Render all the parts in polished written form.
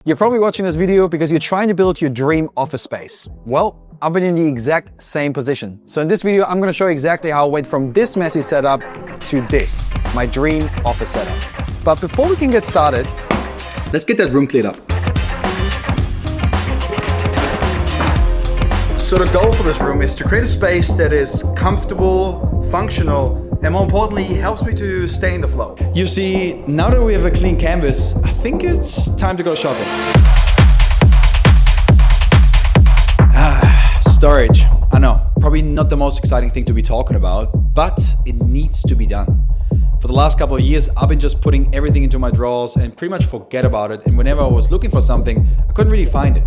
You're probably watching this video because you're trying to build your dream office space. Well, I've been in the exact same position. So in this video, I'm going to show you exactly how I went from this messy setup to this, my dream office setup. But before we can get started, let's get that room cleared up. So the goal for this room is to create a space that is comfortable, functional, and more importantly, helps me to stay in the flow. You see, now that we have a clean canvas, I think it's time to go shopping. Storage. I know, probably not the most exciting thing to be talking about, but it needs to be done. For the last couple of years, I've been just putting everything into my drawers and pretty much forget about it. And whenever I was looking for something, I couldn't really find it.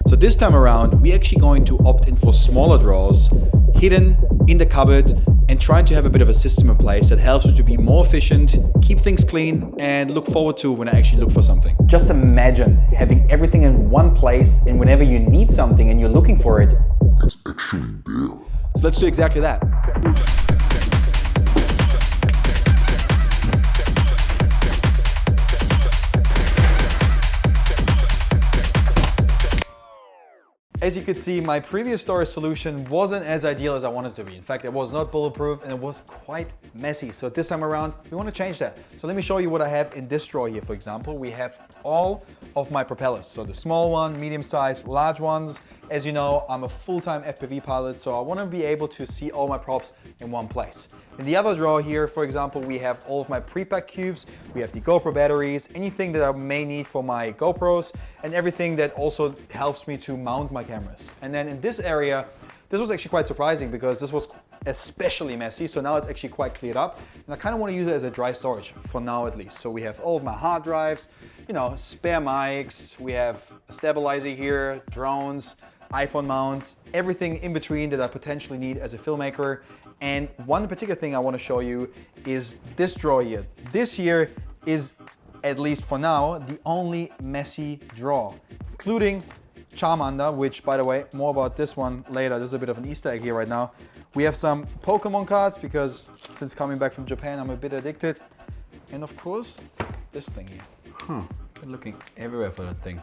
So this time around, we're actually going to opt in for smaller drawers, hidden in the cupboard, and trying to have a bit of a system in place that helps you to be more efficient, keep things clean, and look forward to when I actually look for something. Just imagine having everything in one place, and whenever you need something and you're looking for it, it's actually there. So let's do exactly that. As you could see, my previous storage solution wasn't as ideal as I wanted it to be. In fact, it was not bulletproof and it was quite messy. So this time around, we want to change that. So let me show you what I have in this drawer here. For example, we have all of my propellers. So the small one, medium size, large ones. As you know, I'm a full-time FPV pilot, so I want to be able to see all my props in one place. In the other drawer here, for example, we have all of my pre-packed cubes, we have the GoPro batteries, anything that I may need for my GoPros, and everything that also helps me to mount my cameras. And then in this area, this was actually quite surprising because this was especially messy, so now it's actually quite cleared up. And I kind of want to use it as a dry storage, for now at least. So we have all of my hard drives, you know, spare mics, we have a stabilizer here, drones, iPhone mounts, everything in between that I potentially need as a filmmaker. And one particular thing I want to show you is this drawer here. This here is, at least for now, the only messy drawer, including Charmander, which, by the way, more about this one later. There's a bit of an Easter egg here right now. We have some Pokemon cards because since coming back from Japan, I'm a bit addicted. And of course, this thing here. Been looking everywhere for that thing.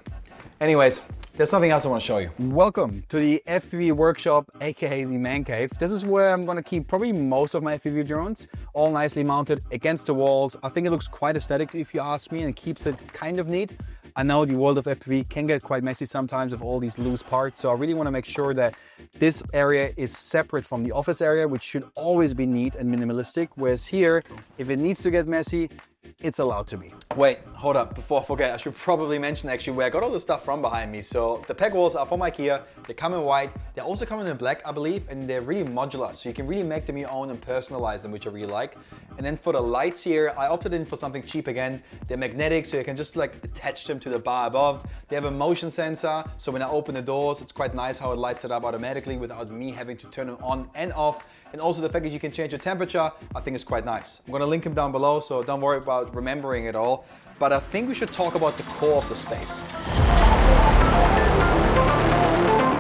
Anyways, there's something else I want to show you. Welcome to the FPV workshop, aka the man cave. This is where I'm going to keep probably most of my FPV drones, all nicely mounted against the walls. I think it looks quite aesthetic if you ask me, and it keeps it kind of neat. I know the world of FPV can get quite messy sometimes with all these loose parts, so I really want to make sure that this area is separate from the office area, which should always be neat and minimalistic, whereas here, if it needs to get messy, it's allowed to be. Wait, hold up, before I forget, I should probably mention actually where I got all the stuff from behind me. So the peg walls are from IKEA, they come in white, they also come in black, I believe, and they're really modular, so you can really make them your own and personalize them, which I really like. And then for the lights here, I opted in for something cheap again. They're magnetic, so you can just like attach them to the bar above. They have a motion sensor, so when I open the doors, it's quite nice how it lights it up automatically without me having to turn it on and off. And also the fact that you can change the temperature, I think is quite nice. I'm gonna link him down below, so don't worry about remembering it all. But I think we should talk about the core of the space.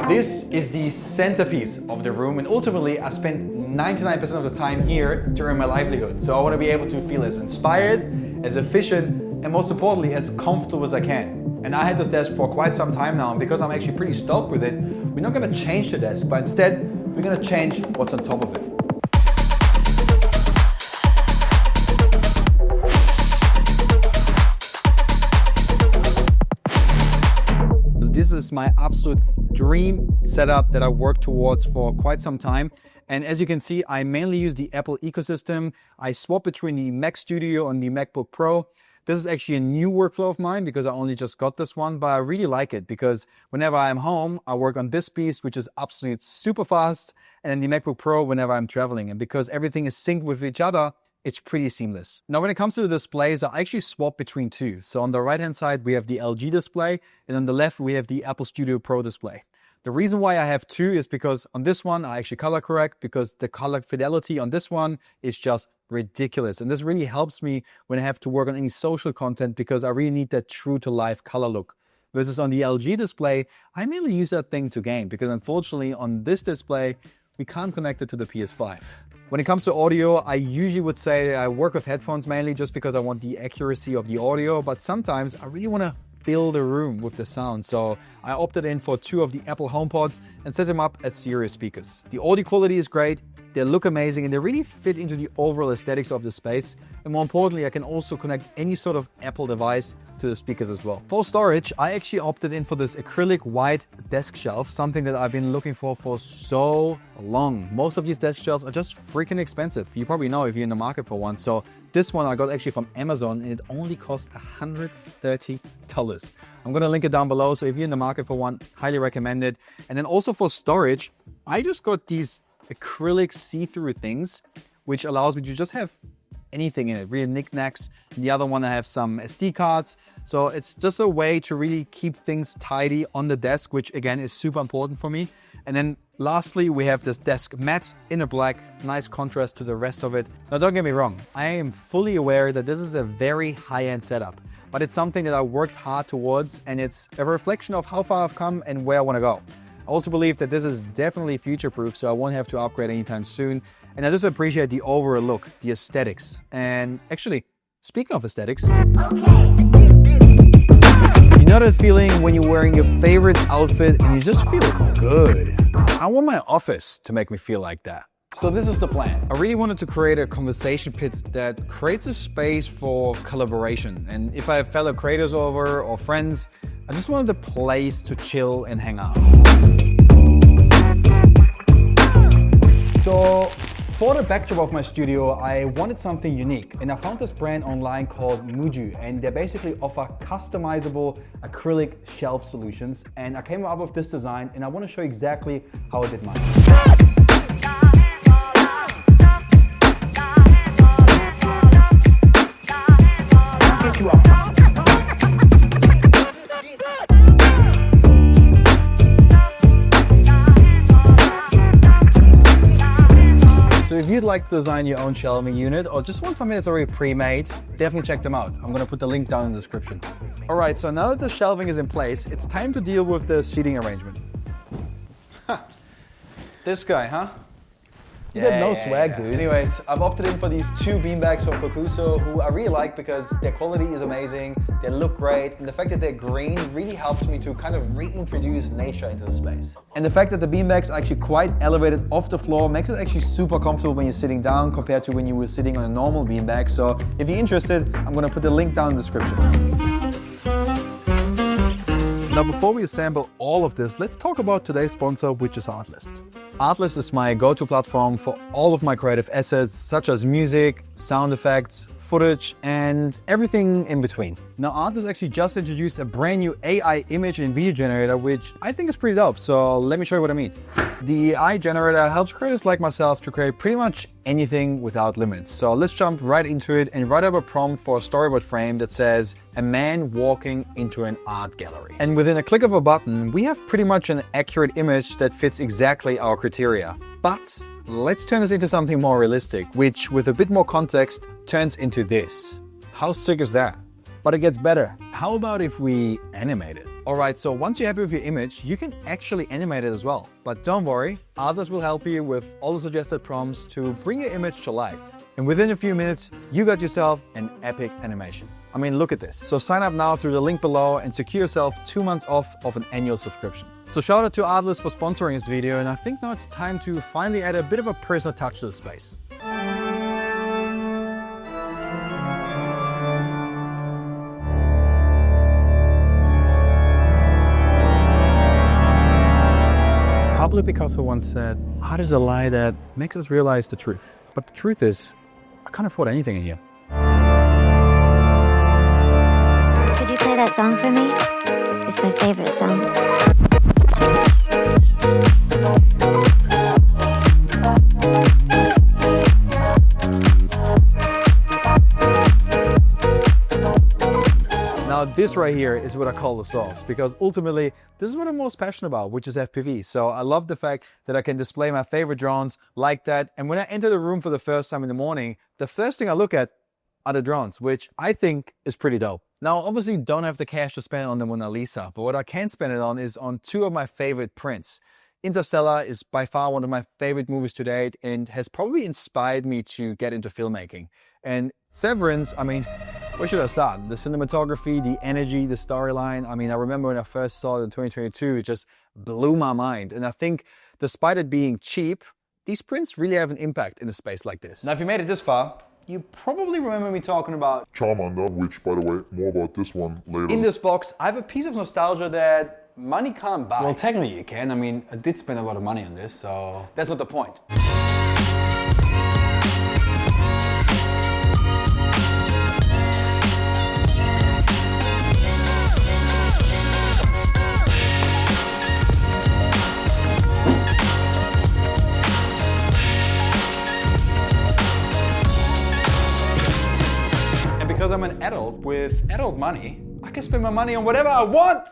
This is the centerpiece of the room, and ultimately I spend 99% of the time here to earn my livelihood. So I want to be able to feel as inspired, as efficient, and most importantly, as comfortable as I can. And I had this desk for quite some time now, and because I'm actually pretty stoked with it, we're not going to change the desk, but instead we're going to change what's on top of it. This is my absolute dream setup that I worked towards for quite some time. And as you can see, I mainly use the Apple ecosystem. I swap between the Mac Studio and the MacBook Pro. This is actually a new workflow of mine because I only just got this one, but I really like it because whenever I'm home, I work on this piece, which is absolutely super fast, and then the MacBook Pro whenever I'm traveling. And because everything is synced with each other, it's pretty seamless. Now, when it comes to the displays, I actually swap between two. So on the right-hand side, we have the LG display, and on the left, we have the Apple Studio Pro display. The reason why I have two is because on this one, I actually color correct because the color fidelity on this one is just ridiculous. And this really helps me when I have to work on any social content because I really need that true to life color look. Versus on the LG display, I mainly use that thing to game because unfortunately on this display, we can't connect it to the PS5. When it comes to audio, I usually would say I work with headphones mainly just because I want the accuracy of the audio, but sometimes I really want to fill the room with the sound. So I opted in for 2 of the Apple HomePods and set them up as stereo speakers. The audio quality is great, they look amazing, and they really fit into the overall aesthetics of the space. And more importantly, I can also connect any sort of Apple device to the speakers as well. For storage, I actually opted in for this acrylic white desk shelf, something that I've been looking for so long. Most of these desk shelves are just freaking expensive. You probably know if you're in the market for one. So this one I got actually from Amazon, and it only cost $130. I'm gonna link it down below. So if you're in the market for one, highly recommend it. And then also for storage, I just got these acrylic see-through things, which allows me to just have anything in it, really knickknacks. The other one, I have some SD cards. So it's just a way to really keep things tidy on the desk, which again is super important for me. And then lastly, we have this desk mat in a black, nice contrast to the rest of it. Now don't get me wrong, I am fully aware that this is a very high-end setup, but it's something that I worked hard towards, and it's a reflection of how far I've come and where I want to go. I also believe that this is definitely future-proof, so I won't have to upgrade anytime soon. And I just appreciate the overall look, the aesthetics. And actually, speaking of aesthetics, you know that feeling when you're wearing your favorite outfit and you just feel good? I want my office to make me feel like that. So this is the plan. I really wanted to create a conversation pit that creates a space for collaboration. And if I have fellow creators over or friends, I just wanted a place to chill and hang out. So for the backdrop of my studio, I wanted something unique, and I found this brand online called Muju, and they basically offer customizable acrylic shelf solutions. And I came up with this design, and I want to show you exactly how I did mine. So if you'd like to design your own shelving unit or just want something that's already pre-made, definitely check them out. I'm gonna put the link down in the description. All right, so now that the shelving is in place, it's time to deal with the seating arrangement. This guy, huh? You got no swag, dude. Anyways, I've opted in for these 2 beanbags from Kokuso, who I really like because their quality is amazing, they look great, and the fact that they're green really helps me to kind of reintroduce nature into the space. And the fact that the beanbags are actually quite elevated off the floor makes it actually super comfortable when you're sitting down compared to when you were sitting on a normal beanbag. So if you're interested, I'm gonna put the link down in the description. Now, before we assemble all of this, let's talk about today's sponsor, which is Artlist. Artlist is my go-to platform for all of my creative assets, such as music, sound effects, footage, and everything in between. Now, Artlist actually just introduced a brand new AI image and video generator, which I think is pretty dope. So let me show you what I mean. The AI generator helps creators like myself to create pretty much anything without limits. So let's jump right into it and write up a prompt for a storyboard frame that says, a man walking into an art gallery. And within a click of a button, we have pretty much an accurate image that fits exactly our criteria. But let's turn this into something more realistic, which with a bit more context turns into this. How sick is that? But it gets better. How about if we animate it? All right, so once you're happy with your image, you can actually animate it as well. But don't worry, Artlist will help you with all the suggested prompts to bring your image to life. And within a few minutes, you got yourself an epic animation. I mean, look at this. So sign up now through the link below and secure yourself 2 months off of an annual subscription. So shout out to Artlist for sponsoring this video, and I think now it's time to finally add a bit of a personal touch to the space. Pablo Picasso once said, art is a lie that makes us realize the truth. But the truth is, I can't afford anything in here. Could you play that song for me? It's my favorite song. Now this right here is what I call the sauce, because ultimately this is what I'm most passionate about, which is FPV. So I love the fact that I can display my favorite drones like that. And when I enter the room for the first time in the morning, the first thing I look at are the drones, which I think is pretty dope. Now, obviously don't have the cash to spend on the Mona Lisa, but what I can spend it on is on 2 of my favorite prints. Interstellar is by far one of my favorite movies to date and has probably inspired me to get into filmmaking. And Severance, I mean, where should I start? The cinematography, the energy, the storyline. I mean, I remember when I first saw it in 2022, it just blew my mind. And I think despite it being cheap, these prints really have an impact in a space like this. Now, if you made it this far, you probably remember me talking about Charmander, which, by the way, more about this one later. in this box. I have a piece of nostalgia that money can't buy. Well, technically you can. I mean, I did spend a lot of money on this, so that's not the point. Because I'm an adult with adult money, I can spend my money on whatever I want.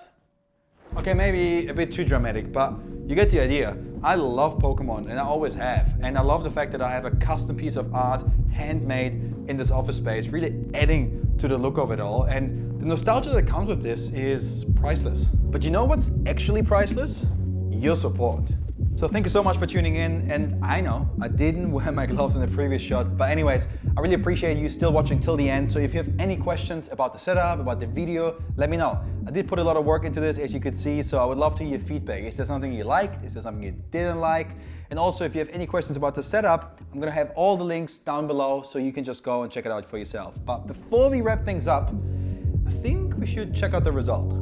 Okay, maybe a bit too dramatic, but you get the idea. I love Pokemon and I always have. And I love the fact that I have a custom piece of art, handmade in this office space, really adding to the look of it all. And the nostalgia that comes with this is priceless. But you know what's actually priceless? Your support. So thank you so much for tuning in, and I know I didn't wear my gloves in the previous shot, but anyways, I really appreciate you still watching till the end. So if you have any questions about the setup, about the video, let me know. I did put a lot of work into this, as you could see, so I would love to hear feedback. Is there something you liked? Is there something you didn't like? And also, if you have any questions about the setup, I'm gonna have all the links down below so you can just go and check it out for yourself. But before we wrap things up, I think we should check out the result.